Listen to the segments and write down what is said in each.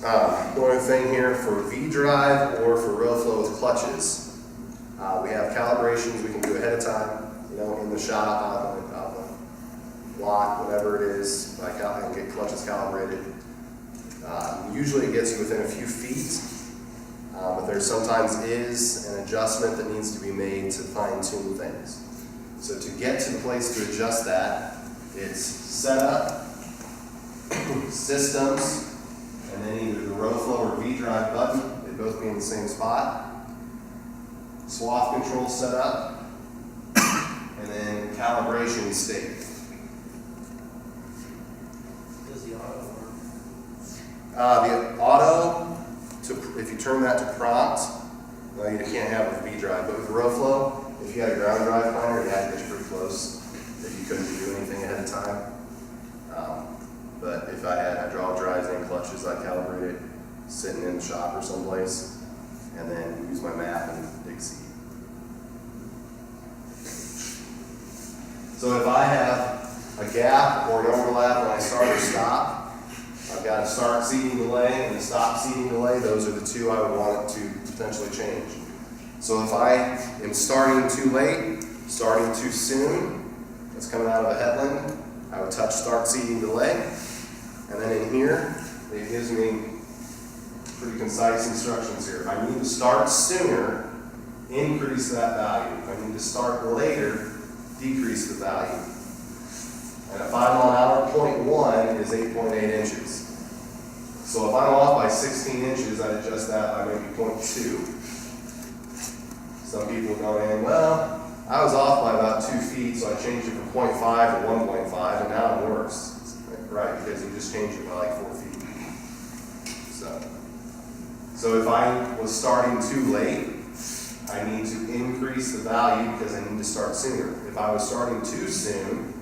One other thing here for vDrive or for RowFlow with clutches. We have calibrations we can do ahead of time, you know, in the shop, on the lot, whatever it is. I can get clutches calibrated. Usually it gets you within a few feet, but there sometimes is an adjustment that needs to be made to fine-tune things. So to get to the place to adjust that, it's setup, systems, and then either the RowFlow or vDrive button. They both be in the same spot. Swath control setup, and then calibration state. Does the auto work? The auto, if you turn that to prompt, well, you can't have it with vDrive, but with RowFlow, if you had a ground drive planner, you had to get pretty close if you couldn't do anything ahead of time. But if I had hydraulic drives and clutches, I'd calibrate it sitting in the shop or someplace, and then use my map and dig seed. So if I have a gap or an overlap when I start or stop, I've got a start seeding delay and a stop seeding delay. Those are the two I would want it to potentially change. So if I am starting too late, starting too soon, that's coming out of a headland, I would touch start seeding delay. And then in here, it gives me pretty concise instructions here. If I need to start sooner, increase that value. If I need to start later, decrease the value. And a 5 mile an hour, 0.1 is 8.8 inches. So if I'm off by 16 inches, I'd adjust that by maybe 0.2. Some people go in, well, I was off by about 2 feet, so I changed it from 0.5 to 1.5, and now I'm worse. Right, because you just changed it by like 4 feet. So if I was starting too late, I need to increase the value because I need to start sooner. If I was starting too soon,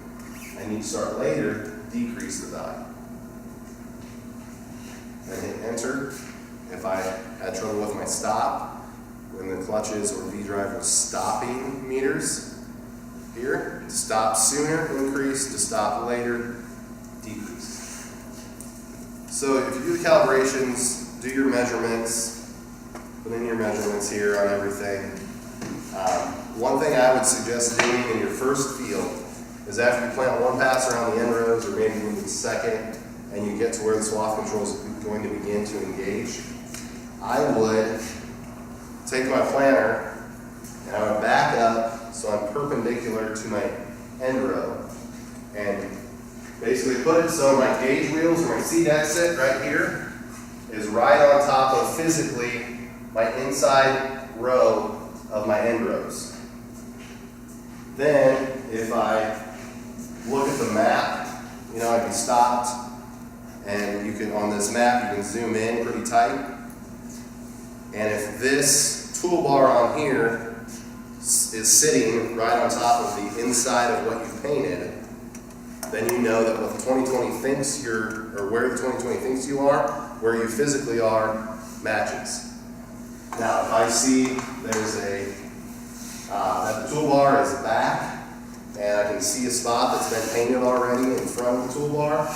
I need to start later, decrease the value. And hit enter. If I had trouble with my stop, when the clutches or vDrive was stopping meters, here, to stop sooner, increase, to stop later, decrease. So if you do the calibrations, do your measurements, put in your measurements here on everything. One thing I would suggest doing in your first field is after you plant one pass around the end rows, or maybe even the second, and you get to where the swath control is going to begin to engage, I would take my planner and I would back up so I'm perpendicular to my end row, and basically put it so my gauge wheels or my seed exit right here is right on top of physically my inside row of my end rows. Then if I look at the map, you know, I'd be stopped, and you can, on this map, you can zoom in pretty tight. And if this toolbar on here is sitting right on top of the inside of what you've painted, then you know that what the 2020 thinks you're, or where the 2020 thinks you are, where you physically are, matches. Now, if I see there's that the toolbar is back, and I can see a spot that's been painted already in front of the toolbar,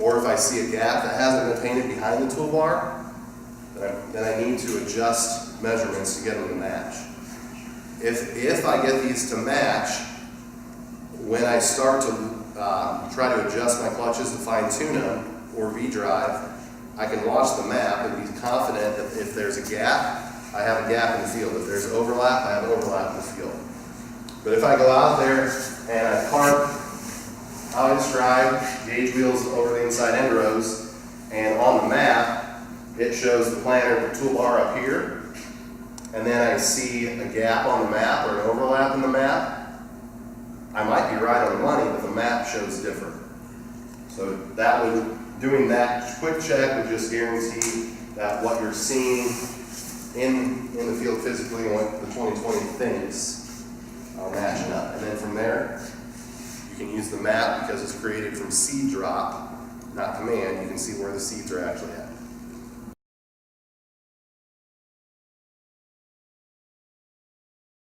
or if I see a gap that hasn't been painted behind the toolbar, then I need to adjust measurements to get them to match. If I get these to match, when I start to try to adjust my clutches and fine-tune them, or vDrive, I can watch the map and be confident that if there's a gap, I have a gap in the field. If there's overlap, I have overlap in the field. But if I go out there and I park how I described, gauge wheels over the inside end rows, and on the map, it shows the planner, the toolbar up here, and then I see a gap on the map or an overlap in the map, I might be right on the money, but the map shows different. So that would, doing that quick check would just guarantee that what you're seeing in the field physically and what the 2020 thinks are matching up. And then from there, you can use the map because it's created from seed drop, not command. You can see where the seeds are actually at.